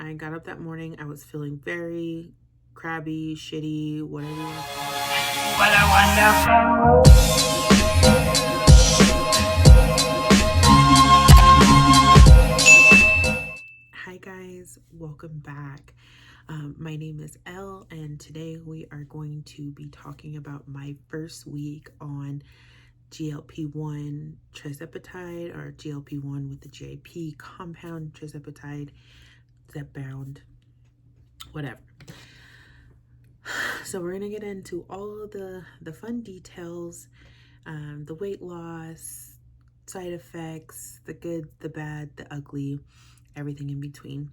I got up that morning. I was feeling very crabby, shitty, whatever you want to call it. What a wonderful. Hi guys, welcome back. My name is Elle, and today we are going to be talking about my first week on GLP-1 trizepatide, or GLP-1 with the GIP compound trizepatide, Zepbound, whatever. So we're gonna get into all of the fun details, the weight loss, side effects, the good, the bad, the ugly, everything in between.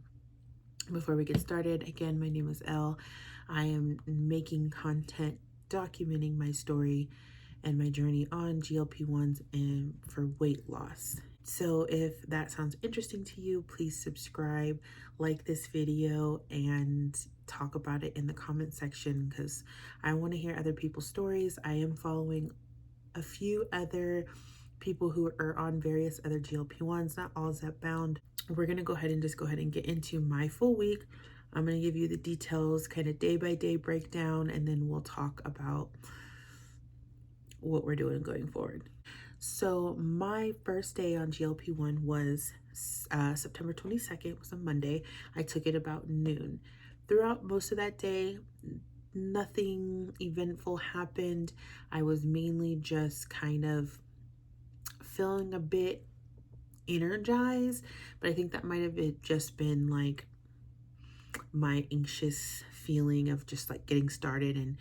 Before we get started, again, my name is Elle. I am making content documenting my story and my journey on GLP-1s and for weight loss. So if that sounds interesting to you, please subscribe, like this video, and talk about it in the comment section because I want to hear other people's stories. I am following a few other people who are on various other GLP-1s, not all Zepbound. We're going to go ahead and get into my full week. I'm going to give you the details, kind of day by day breakdown, and then we'll talk about what we're doing going forward. So my first day on GLP-1 was September 22nd. It was a Monday. I took it about noon. Throughout most of that day, nothing eventful happened. I was mainly just kind of feeling a bit energized, but I think that might have just been like my anxious feeling of just like getting started and,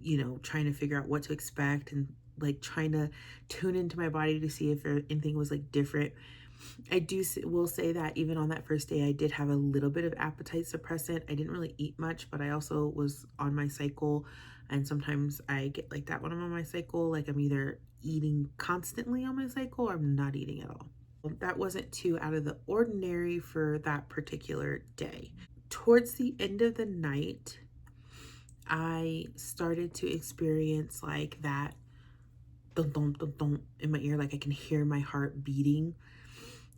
you know, trying to figure out what to expect and like trying to tune into my body to see if anything was like different. Will say that even on that first day, I did have a little bit of appetite suppressant. I didn't really eat much, but I also was on my cycle. And sometimes I get like that when I'm on my cycle, like I'm either eating constantly on my cycle or I'm not eating at all. That wasn't too out of the ordinary for that particular day. Towards the end of the night, I started to experience like that dun, dun, dun, dun, in my ear, like I can hear my heart beating.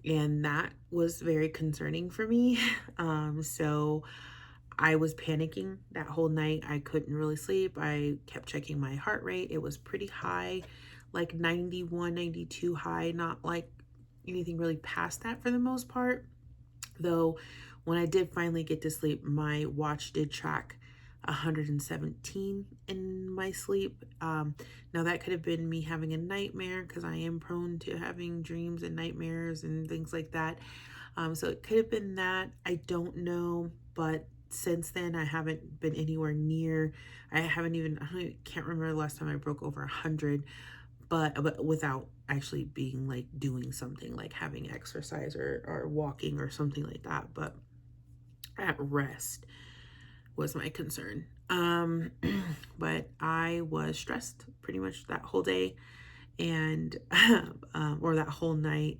And that was very concerning for me. So I was panicking that whole night. I couldn't really sleep. I kept checking my heart rate. It was pretty high, like 91, 92 high, not like anything really past that for the most part. Though when I did finally get to sleep, my watch did track 117 in my sleep. Now that could have been me having a nightmare because I am prone to having dreams and nightmares and things like that. So it could have been that. I don't know, but since then I haven't been anywhere near. I can't remember the last time I broke over 100, but without actually being like doing something like having exercise or walking or something like that. But at rest was my concern. But I was stressed pretty much that whole day and or that whole night.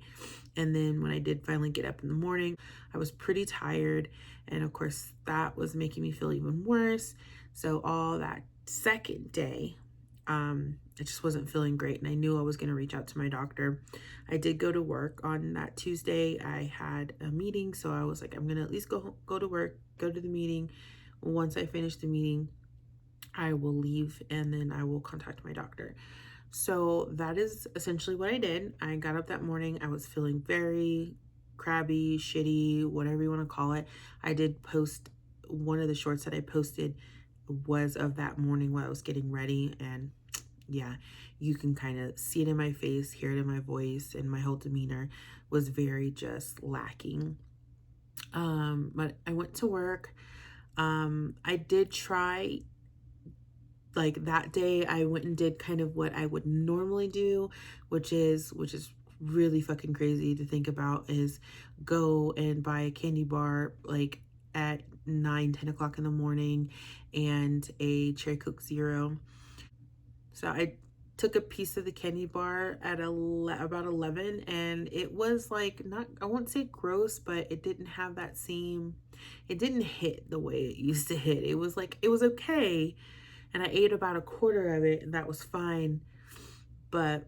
And then when I did finally get up in the morning, I was pretty tired, and of course that was making me feel even worse. So all that second day, I just wasn't feeling great, and I knew I was going to reach out to my doctor. I did go to work on that Tuesday. I had a meeting, so I was like, I'm going to at least go to work, go to the meeting. Once I finish the meeting, I will leave, and then I will contact my doctor. So that is essentially what I did. I got up that morning. I was feeling very crabby, shitty, whatever you want to call it. I did post one of the shorts that I posted was of that morning while I was getting ready, and yeah, you can kind of see it in my face, hear it in my voice, and my whole demeanor was very just lacking. But I went to work. I did try, like that day I went and did kind of what I would normally do, which is really fucking crazy to think about, is go and buy a candy bar like at 9-10 o'clock in the morning and a Cherry Coke Zero. So I took a piece of the candy bar at about 11, and it was like, not, I won't say gross, but it didn't have that same, it didn't hit the way it used to hit. It was like, it was okay, and I ate about a quarter of it, and that was fine. But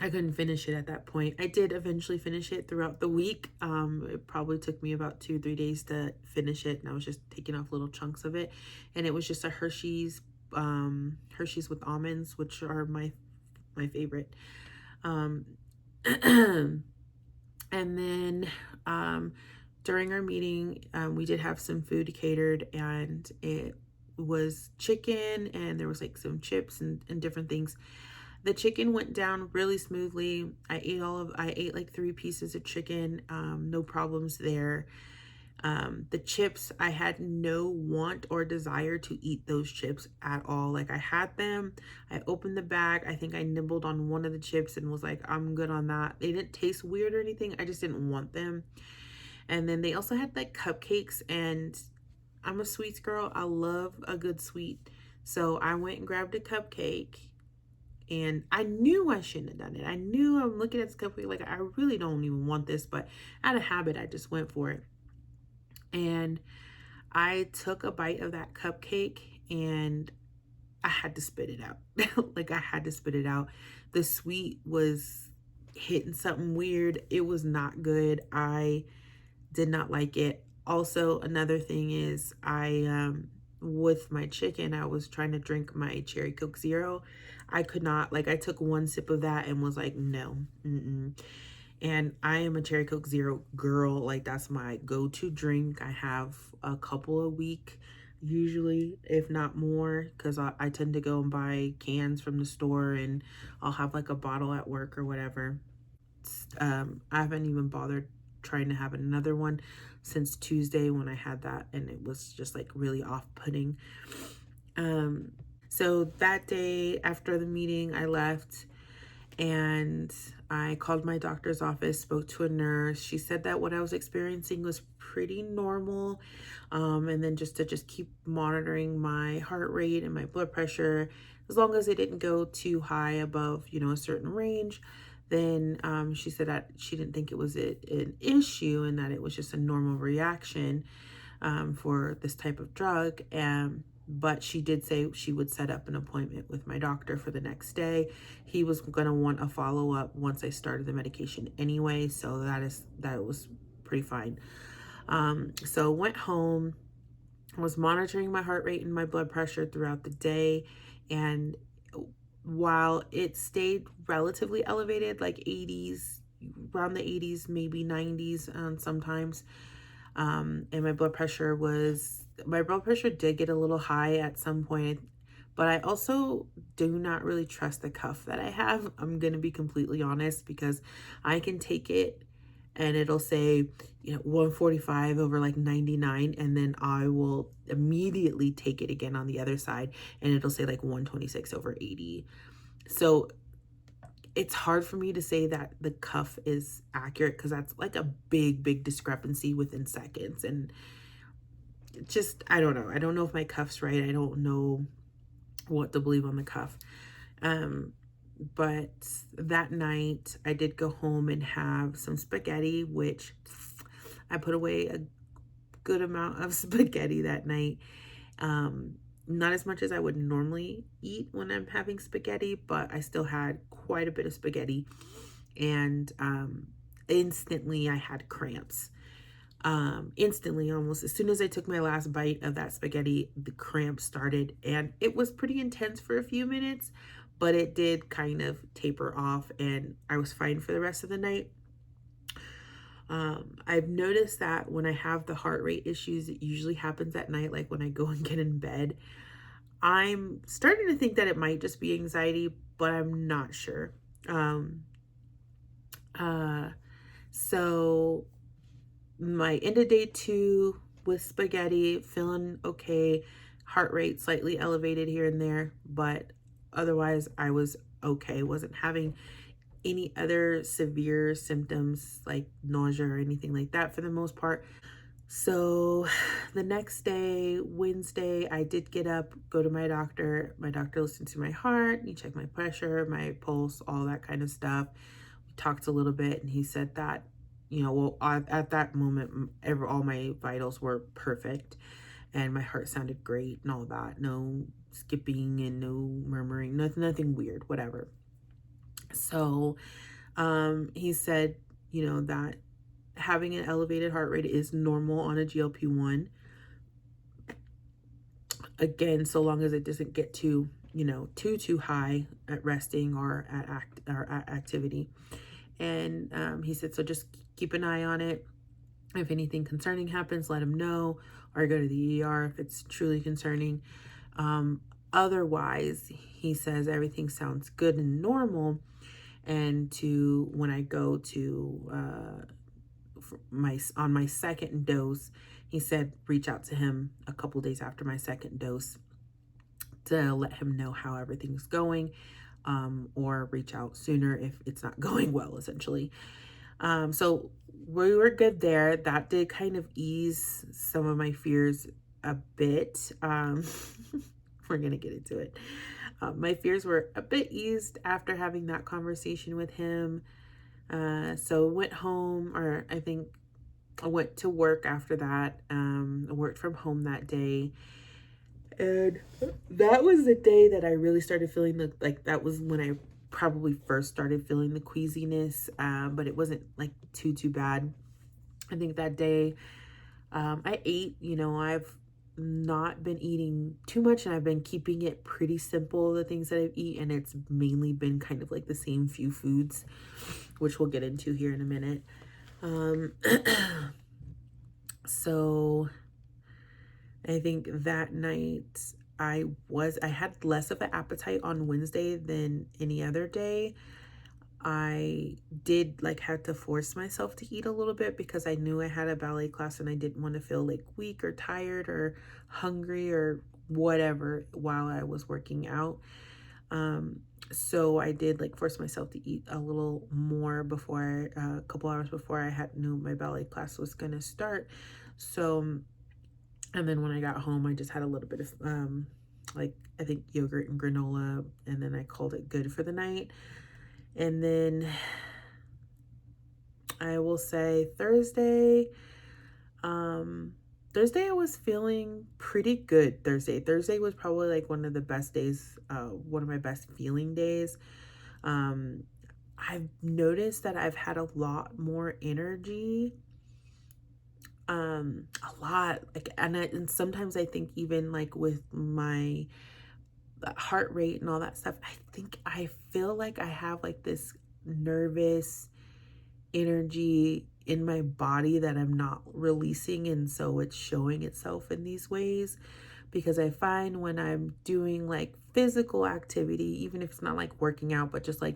I couldn't finish it at that point. I did eventually finish it throughout the week. It probably took me about 2 or 3 days to finish it, and I was just taking off little chunks of it. And it was just a Hershey's with almonds, which are my favorite. Um, and then during our meeting, we did have some food catered, and it was chicken, and there was like some chips and different things. The chicken went down really smoothly. I ate like 3 pieces of chicken, no problems there. The chips, I had no want or desire to eat those chips at all. Like I had them, I opened the bag, I think I nibbled on one of the chips and was like, I'm good on that. They didn't taste weird or anything, I just didn't want them. And then they also had like cupcakes, and I'm a sweets girl, I love a good sweet. So I went and grabbed a cupcake, and I knew I shouldn't have done it. I knew, I'm looking at this cupcake like, I really don't even want this, but out of habit, I just went for it. And I took a bite of that cupcake, and I had to spit it out. Like I had to spit it out. The sweet was hitting something weird. It was not good. I did not like it. Also, another thing is with my chicken, I was trying to drink my cherry Coke Zero. I could not, like I took one sip of that and was like, no. And I am a cherry Coke Zero girl. Like that's my go-to drink. I have a couple a week usually, if not more, because I tend to go and buy cans from the store, and I'll have like a bottle at work or whatever. I haven't even bothered trying to have another one since Tuesday when I had that, and it was just like really off-putting. So that day after the meeting, I left and I called my doctor's office, spoke to a nurse. She said that what I was experiencing was pretty normal. And then just to keep monitoring my heart rate and my blood pressure, as long as it didn't go too high above, a certain range, then she said that she didn't think it was an issue, and that it was just a normal reaction for this type of drug. But she did say she would set up an appointment with my doctor for the next day. He was going to want a follow-up once I started the medication anyway, so that was pretty fine. So went home, was monitoring my heart rate and my blood pressure throughout the day, and while it stayed relatively elevated, like 80s, around the 80s, maybe 90s sometimes, and my blood pressure did get a little high at some point, but I also do not really trust the cuff that I have. I'm going to be completely honest, because I can take it and it'll say, 145 over like 99, and then I will immediately take it again on the other side and it'll say like 126 over 80. So it's hard for me to say that the cuff is accurate, because that's like a big discrepancy within seconds. And just, I don't know. I don't know if my cuff's right. I don't know what to believe on the cuff. But that night I did go home and have some spaghetti, which I put away a good amount of spaghetti that night. Not as much as I would normally eat when I'm having spaghetti, but I still had quite a bit of spaghetti. And instantly I had cramps. Instantly, almost as soon as I took my last bite of that spaghetti, the cramps started, and it was pretty intense for a few minutes, but it did kind of taper off and I was fine for the rest of the night. I've noticed that when I have the heart rate issues, it usually happens at night, like when I go and get in bed. I'm starting to think that it might just be anxiety, but I'm not sure. So my end of day 2 with spaghetti, feeling okay, heart rate slightly elevated here and there, but otherwise I was okay. Wasn't having any other severe symptoms like nausea or anything like that for the most part. So the next day, Wednesday, I did get up, go to my doctor. My doctor listened to my heart, he checked my pressure, my pulse, all that kind of stuff. We talked a little bit, and he said that, at that moment, all my vitals were perfect and my heart sounded great and all that. No skipping and no murmuring, nothing weird, whatever. So he said, that having an elevated heart rate is normal on a GLP-1. Again, so long as it doesn't get too high at resting or at activity. And he said, so just keep an eye on it. If anything concerning happens, let him know, or go to the ER if it's truly concerning. Otherwise, he says everything sounds good and normal. And when I go to on my second dose, he said reach out to him a couple days after my second dose to let him know how everything's going, or reach out sooner if it's not going well, essentially. So we were good there. That did kind of ease some of my fears a bit. We're going to get into it. My fears were a bit eased after having that conversation with him. So went home, or I think I went to work after that. I worked from home that day. And that was the day that I really started feeling that was when I probably first started feeling the queasiness, but it wasn't like too bad. I think that day I ate, I've not been eating too much, and I've been keeping it pretty simple, the things that I've eaten, and it's mainly been kind of like the same few foods, which we'll get into here in a minute. So I think that night I had less of an appetite on Wednesday than any other day. I did had to force myself to eat a little bit because I knew I had a ballet class and I didn't want to feel like weak or tired or hungry or whatever while I was working out. So I did force myself to eat a little more before, a couple hours before I knew my ballet class was going to start. So, and then when I got home, I just had a little bit of, I think yogurt and granola, and then I called it good for the night. And then I will say Thursday I was feeling pretty good. Thursday was probably one of the best days, one of my best feeling days. I've noticed that I've had a lot more energy, a lot, and sometimes I think even with my heart rate and all that stuff, I feel like I have this nervous energy in my body that I'm not releasing, and so it's showing itself in these ways. Because I find when I'm doing physical activity, even if it's not working out, but just while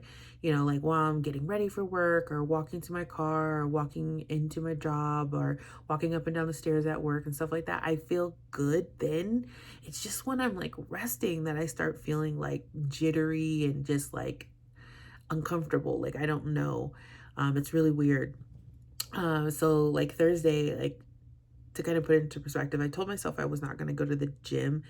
I'm getting ready for work, or walking to my car, or walking into my job, or walking up and down the stairs at work and stuff like that, I feel good then. It's just when I'm resting that I start feeling jittery and just uncomfortable. I don't know. It's really weird. So Thursday, to kind of put it into perspective, I told myself I was not going to go to the gym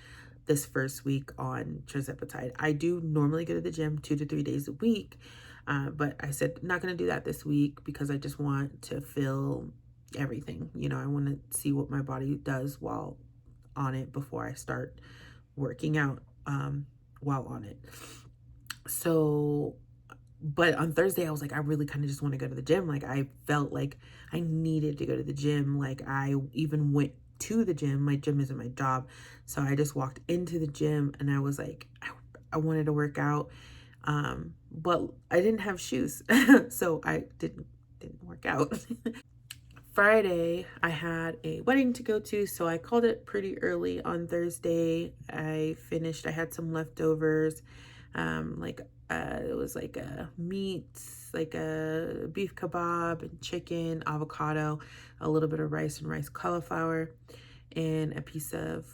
this first week on tirzepatide. I do normally go to the gym 2 to 3 days a week, but I said not going to do that this week because I just want to feel everything. I want to see what my body does while on it before I start working out while on it. So, but on Thursday, I was I really kind of just want to go to the gym. I felt like I needed to go to the gym. I even went to the gym. My gym isn't my job. So I just walked into the gym and I was I wanted to work out. But I didn't have shoes. So I didn't work out. Friday, I had a wedding to go to, so I called it pretty early on Thursday. I had some leftovers, it was a meat, a beef kebab and chicken, avocado, a little bit of rice and rice cauliflower, and a piece of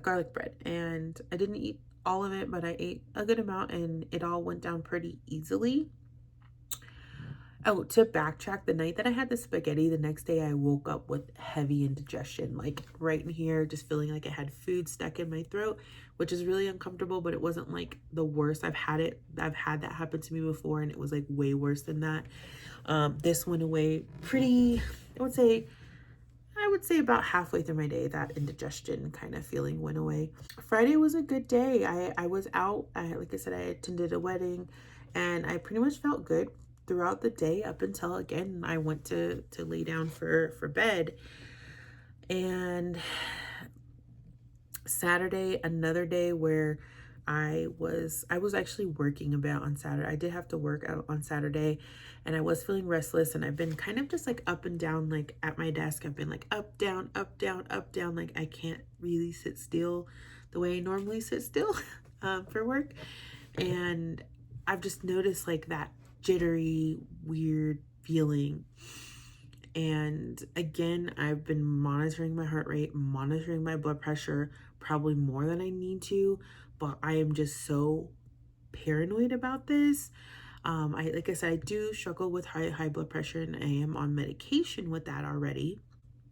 garlic bread. And I didn't eat all of it, but I ate a good amount, and it all went down pretty easily. Oh, to backtrack, the night that I had the spaghetti, the next day I woke up with heavy indigestion, right in here, just feeling like I had food stuck in my throat, which is really uncomfortable, but it wasn't the worst. I've had that happen to me before, and it was way worse than that. This went away pretty, I would say about halfway through my day, that indigestion kind of feeling went away. Friday was a good day. I was out. Like I said, I attended a wedding, and I pretty much felt good throughout the day up until, again, I went to lay down for bed. And Saturday, another day where I was actually working a bit on Saturday. I did have to work out on Saturday, and I was feeling restless, and I've been kind of just like up and down, like at my desk. I've been like up, down, up, down, up, down. Like I can't really sit still the way I normally sit still for work. And I've just noticed like that jittery, weird feeling. And again, I've been monitoring my heart rate, monitoring my blood pressure, probably more than I need to, but I am just so paranoid about this. Like I said, I do struggle with high blood pressure, and I am on medication with that already.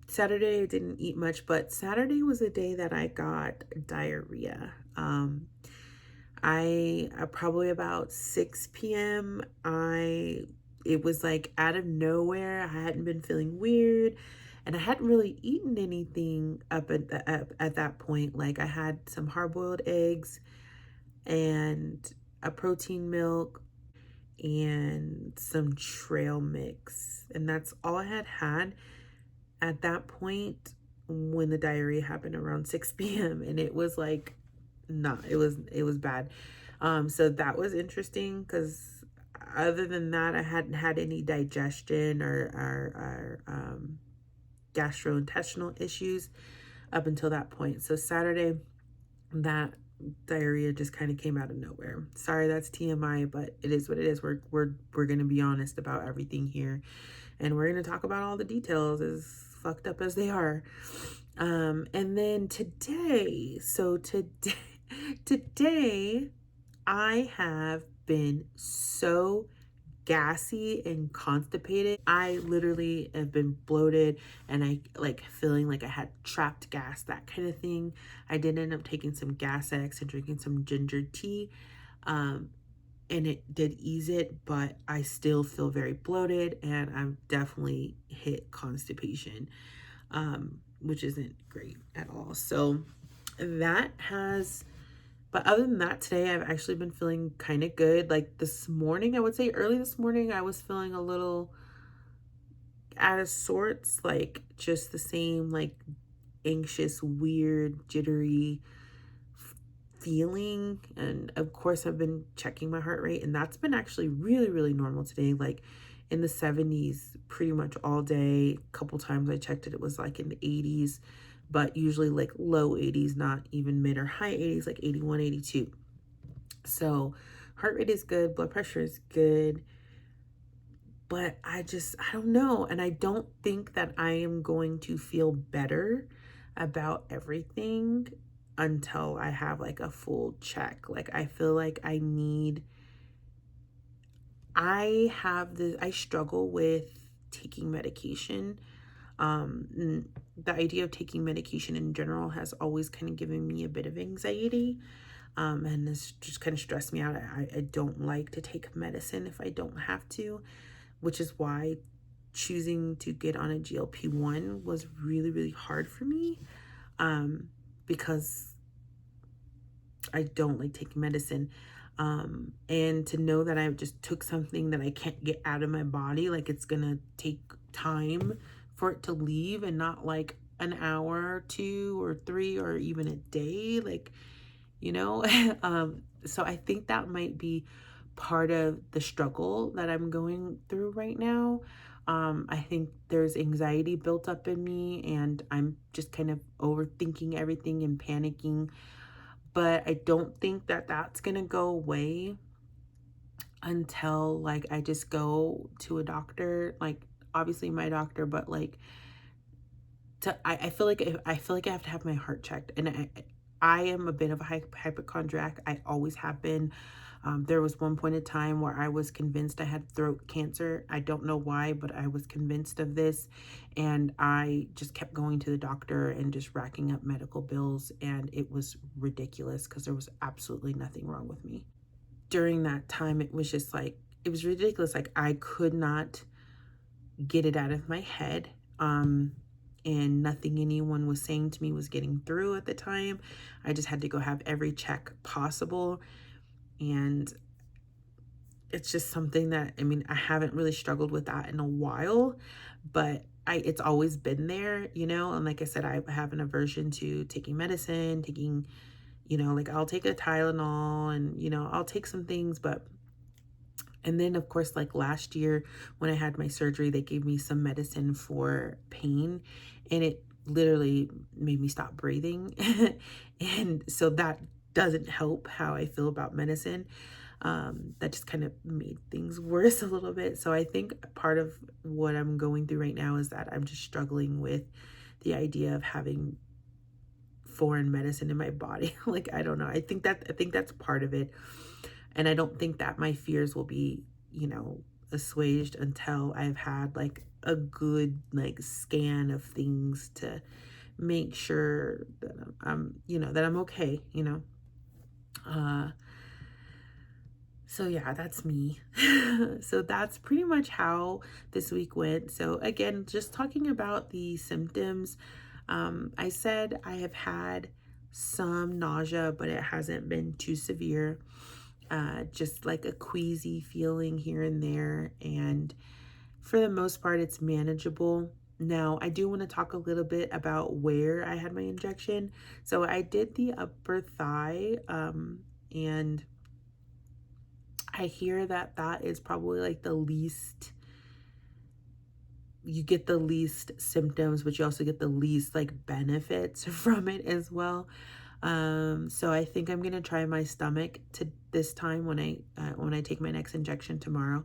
Saturday I didn't eat much, but Saturday was the day that I got diarrhea. I probably about 6 p.m. It was like out of nowhere. I hadn't been feeling weird, and I hadn't really eaten anything at that point. Like I had some hard-boiled eggs and a protein milk and some trail mix, and that's all I had at that point when the diarrhea happened around 6 p.m. And it was like, nah, it was bad. So that was interesting because other than that, I hadn't had any digestion or gastrointestinal issues up until that point. So Saturday, that diarrhea just kind of came out of nowhere. Sorry, that's TMI, but it is what it is. We're gonna be honest about everything here, and we're gonna talk about all the details, as fucked up as they are. And then today I have been so gassy and constipated. I literally have been bloated, and I like feeling like I had trapped gas, that kind of thing. I did end up taking some Gas X and drinking some ginger tea. And it did ease it, but I still feel very bloated, and I've definitely hit constipation, which isn't great at all. So that has, but other than that, today I've actually been feeling kind of good. Like this morning, I would say early this morning, I was feeling a little out of sorts, like just the same, like anxious, weird, jittery feeling. And of course, I've been checking my heart rate, and that's been actually really, really normal today. Like in the 70s pretty much all day. A couple times I checked it, it was like in the 80s, but usually like low 80s, not even mid or high 80s, like 81, 82. So heart rate is good, blood pressure is good, but I don't know. And I don't think that I am going to feel better about everything until I have like a full check. Like I feel like I struggle with taking medication. The idea of taking medication in general has always kind of given me a bit of anxiety. And it's just kind of stressed me out. I don't like to take medicine if I don't have to, which is why choosing to get on a GLP-1 was really, really hard for me, because I don't like taking medicine. And to know that I just took something that I can't get out of my body, like it's gonna take time for it to leave, and not like an hour or 2 or 3 or even a day, like, you know. So I think that might be part of the struggle that I'm going through right now. I think there's anxiety built up in me, and I'm just kind of overthinking everything and panicking. But I don't think that that's gonna go away until like I just go to a doctor, like obviously my doctor, but like I feel like I have to have my heart checked. And I am a bit of a hypochondriac. I always have been. There was one point in time where I was convinced I had throat cancer. I don't know why, but I was convinced of this. And I just kept going to the doctor and just racking up medical bills. And it was ridiculous because there was absolutely nothing wrong with me. During that time, it was just like, it was ridiculous. Like I could not get it out of my head. And nothing anyone was saying to me was getting through at the time. I just had to go have every check possible. And it's just something that, I mean, I haven't really struggled with that in a while, but it's always been there, you know? And like I said, I have an aversion to taking medicine, taking, you know, like I'll take a Tylenol and, you know, I'll take some things, but, and then of course, like last year when I had my surgery, they gave me some medicine for pain, and it literally made me stop breathing. And so that doesn't help how I feel about medicine. That just kind of made things worse a little bit. So I think part of what I'm going through right now is that I'm just struggling with the idea of having foreign medicine in my body. Like, I don't know. I think that's part of it. And I don't think that my fears will be, you know, assuaged until I've had like a good like scan of things to make sure that I'm you know, that I'm okay, you know. Uh So yeah, that's me. So that's pretty much how this week went. So again, just talking about the symptoms, I said I have had some nausea, but it hasn't been too severe. Just like a queasy feeling here and there, and for the most part, it's manageable. Now, I do want to talk a little bit about where I had my injection. So I did the upper thigh, and I hear that that is probably like the least, you get the least symptoms, but you also get the least like benefits from it as well. So I think I'm gonna try my stomach to this time when I take my next injection tomorrow.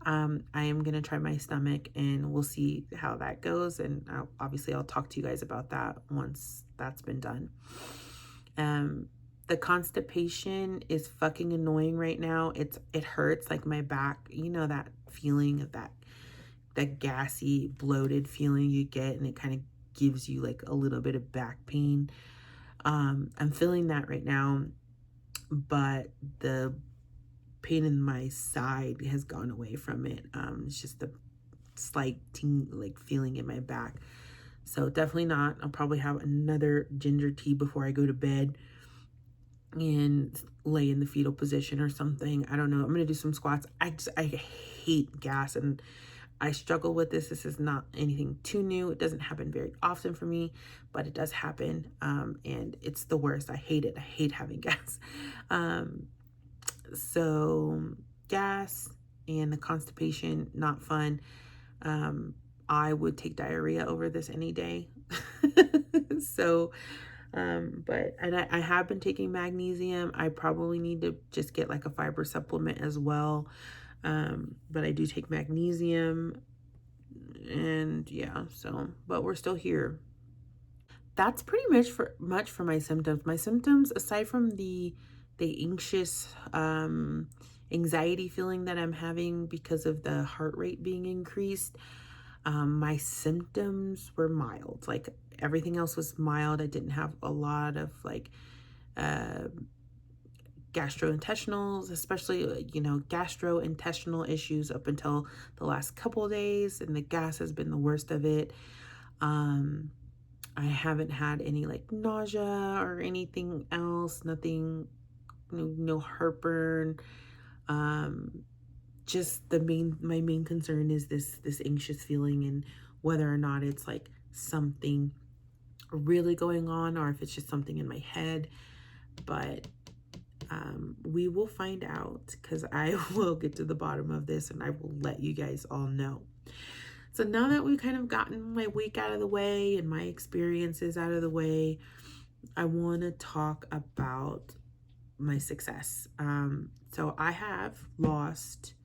I am gonna try my stomach, and we'll see how that goes. And obviously, I'll talk to you guys about that once that's been done. Um, the constipation is fucking annoying right now. It hurts like my back. You know that feeling of that gassy, bloated feeling you get, and it kind of gives you like a little bit of back pain. I'm feeling that right now, but the pain in my side has gone away from it. It's just a slight like feeling in my back. So definitely not. I'll probably have another ginger tea before I go to bed and lay in the fetal position or something. I don't know. I'm gonna do some squats. I hate gas, and I struggle with this. This is not anything too new. It doesn't happen very often for me, but it does happen. And it's the worst. I hate it. I hate having gas. Um, so gas and the constipation, not fun. I would take diarrhea over this any day. So, and I have been taking magnesium. I probably need to just get like a fiber supplement as well. But I do take magnesium, and yeah, so, but we're still here. That's pretty much for my symptoms. My symptoms, aside from the anxious, anxiety feeling that I'm having because of the heart rate being increased, my symptoms were mild. Like everything else was mild. I didn't have a lot of like uh, gastrointestinals, especially you know, gastrointestinal issues up until the last couple of days, and the gas has been the worst of it. I haven't had any like nausea or anything else, nothing, no heartburn. Um, just my main concern is this anxious feeling, and whether or not it's like something really going on or if it's just something in my head. But we will find out, because I will get to the bottom of this and I will let you guys all know. So now that we've kind of gotten my week out of the way and my experiences out of the way, I want to talk about my success. So I have lost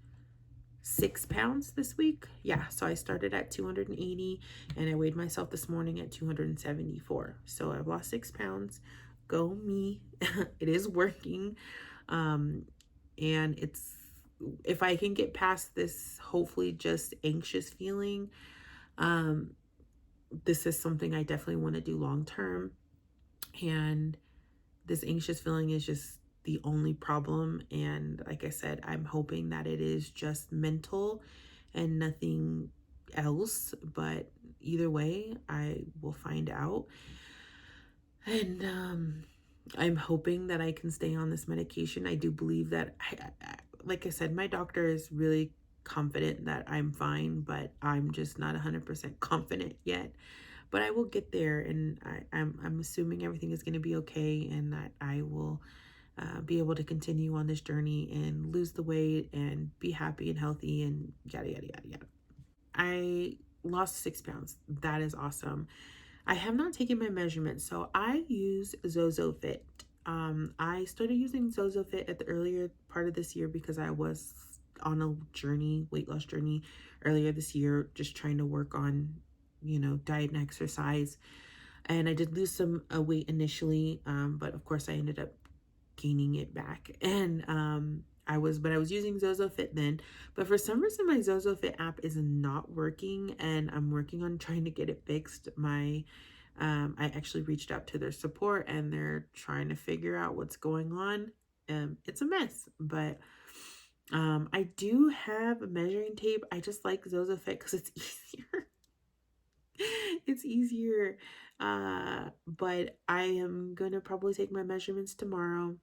6 pounds this week. Yeah, so I started at 280 and I weighed myself this morning at 274. So I've lost 6 pounds. Go me. It is working. And it's, if I can get past this, hopefully just anxious feeling, this is something I definitely want to do long term. And this anxious feeling is just the only problem. And like I said, I'm hoping that it is just mental and nothing else. But either way, I will find out. And I'm hoping that I can stay on this medication. I do believe that like I said, my doctor is really confident that I'm fine, but I'm just not 100% confident yet. But I will get there, and I'm assuming everything is going to be okay, and that I will be able to continue on this journey and lose the weight and be happy and healthy and yada, yada, yada, yada. I lost 6 pounds. That is awesome. I have not taken my measurements, so I use ZozoFit. I started using ZozoFit at the earlier part of this year because I was on a journey, weight loss journey earlier this year, just trying to work on, diet and exercise. And I did lose some weight initially, but of course I ended up gaining it back. And I was using ZozoFit then, but for some reason my ZozoFit app is not working, and I'm working on trying to get it fixed. I actually reached out to their support, and they're trying to figure out what's going on. It's a mess, but I do have a measuring tape. I just like ZozoFit because it's easier. It's easier. But I am gonna probably take my measurements tomorrow,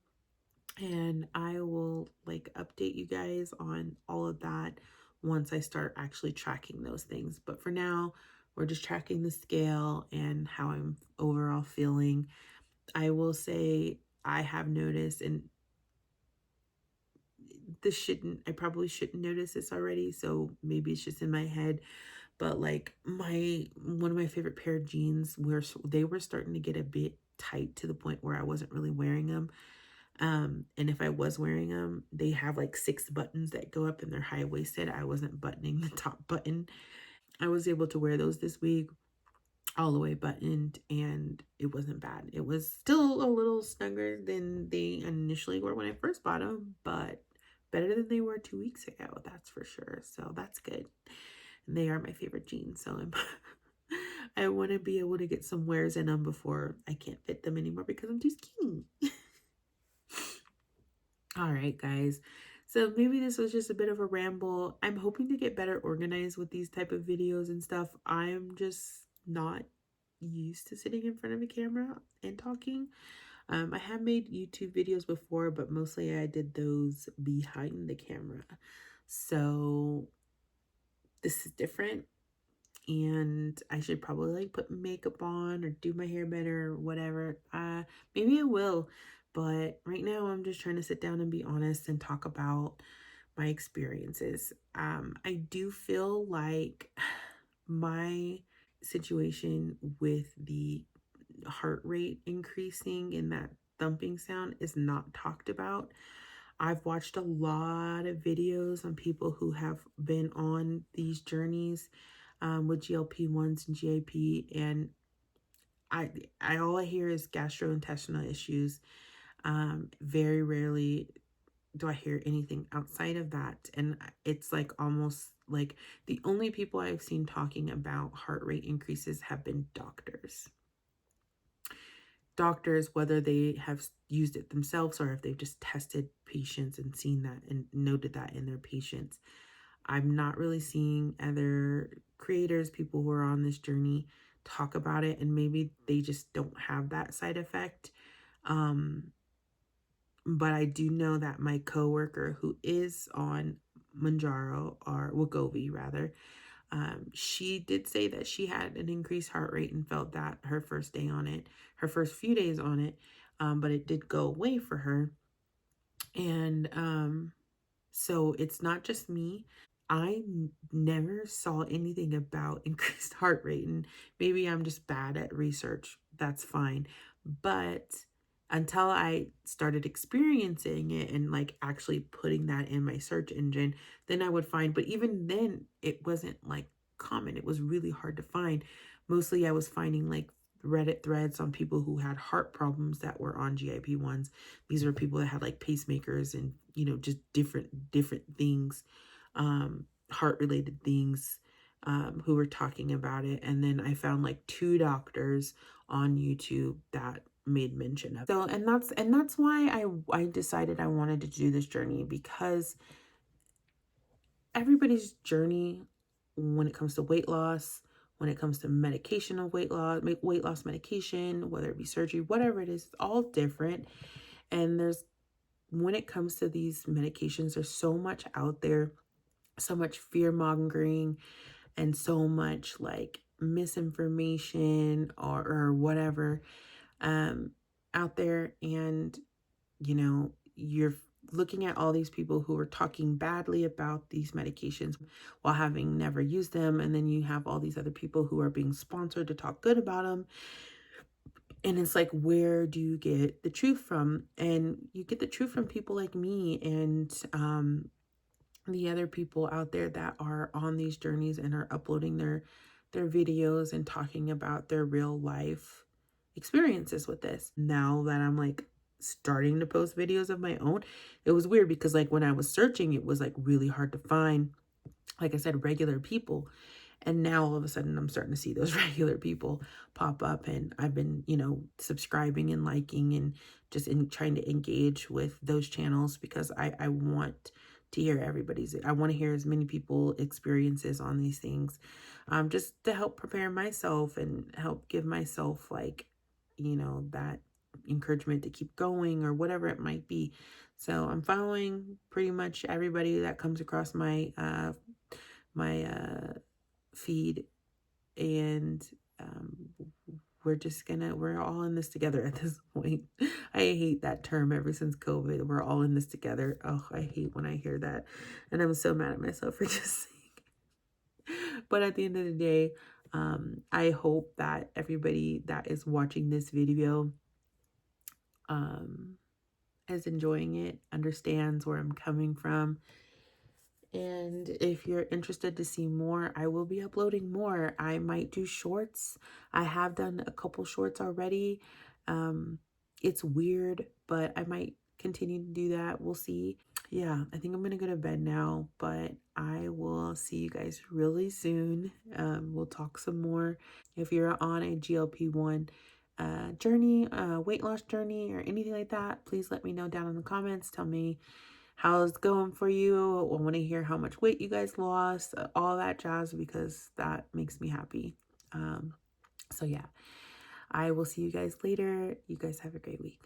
and I will like update you guys on all of that once I start actually tracking those things. But for now, we're just tracking the scale and how I'm overall feeling. I will say I have noticed, and I probably shouldn't notice this already, so maybe it's just in my head, but like one of my favorite pair of jeans, where they were starting to get a bit tight to the point where I wasn't really wearing them. And if I was wearing them, they have like 6 buttons that go up, and they're high waisted. I wasn't buttoning the top button. I was able to wear those this week, all the way buttoned, and it wasn't bad. It was still a little snugger than they initially were when I first bought them, but better than they were 2 weeks ago, that's for sure. So that's good. And they are my favorite jeans. So I want to be able to get some wears in them before I can't fit them anymore because I'm too skinny. All right, guys. So maybe this was just a bit of a ramble. I'm hoping to get better organized with these type of videos and stuff. I'm just not used to sitting in front of a camera and talking. I have made YouTube videos before, but mostly I did those behind the camera. So this is different, and I should probably like put makeup on or do my hair better or whatever. Maybe I will, but right now I'm just trying to sit down and be honest and talk about my experiences. I do feel like my situation with the heart rate increasing and that thumping sound is not talked about. I've watched a lot of videos on people who have been on these journeys with GLP-1s and GIP, and I all I hear is gastrointestinal issues. Very rarely do I hear anything outside of that, and it's like almost like the only people I've seen talking about heart rate increases have been doctors, whether they have used it themselves or if they've just tested patients and seen that and noted that in their patients. I'm not really seeing other creators, people who are on this journey, talk about it, and maybe they just don't have that side effect. Um, but I do know that my coworker who is on Manjaro, or Wegovy rather, she did say that she had an increased heart rate and felt that her first day on it, her first few days on it, but it did go away for her. And so it's not just me. I never saw anything about increased heart rate, and maybe I'm just bad at research. That's fine. But until I started experiencing it and like actually putting that in my search engine, then I would find, but even then it wasn't like common. It was really hard to find. Mostly I was finding like Reddit threads on people who had heart problems that were on GIP-1s. These were people that had like pacemakers and, just different things, heart related things, who were talking about it. And then I found like 2 doctors on YouTube that made mention of it. So and that's why I decided I wanted to do this journey, because everybody's journey when it comes to weight loss, when it comes to medication of weight loss medication, whether it be surgery, whatever it is, it's all different. And there's when it comes to these medications, there's so much out there, so much fear mongering, and so much like misinformation or whatever um, out there. And, you're looking at all these people who are talking badly about these medications while having never used them. And then you have all these other people who are being sponsored to talk good about them. And it's like, where do you get the truth from? And you get the truth from people like me and the other people out there that are on these journeys and are uploading their videos and talking about their real life experiences with this. Now that I'm like starting to post videos of my own, it was weird because like when I was searching, it was like really hard to find, like I said, regular people. And now all of a sudden I'm starting to see those regular people pop up, and I've been, subscribing and liking and just trying to engage with those channels because I want to hear I want to hear as many people experiences on these things, just to help prepare myself and help give myself like, that encouragement to keep going or whatever it might be. So I'm following pretty much everybody that comes across my feed, and we're all in this together at this point. I hate that term ever since COVID. We're all in this together. Oh, I hate when I hear that, and I'm so mad at myself for just saying. But at the end of the day, I hope that everybody that is watching this video is enjoying it, understands where I'm coming from. And if you're interested to see more, I will be uploading more. I might do shorts. I have done a couple shorts already. It's weird, but I might continue to do that. We'll see. Yeah, I think I'm going to go to bed now, but I will see you guys really soon. We'll talk some more. If you're on a GLP-1 journey, weight loss journey, or anything like that, please let me know down in the comments. Tell me how's it going for you. I want to hear how much weight you guys lost, all that jazz, because that makes me happy. So yeah, I will see you guys later. You guys have a great week.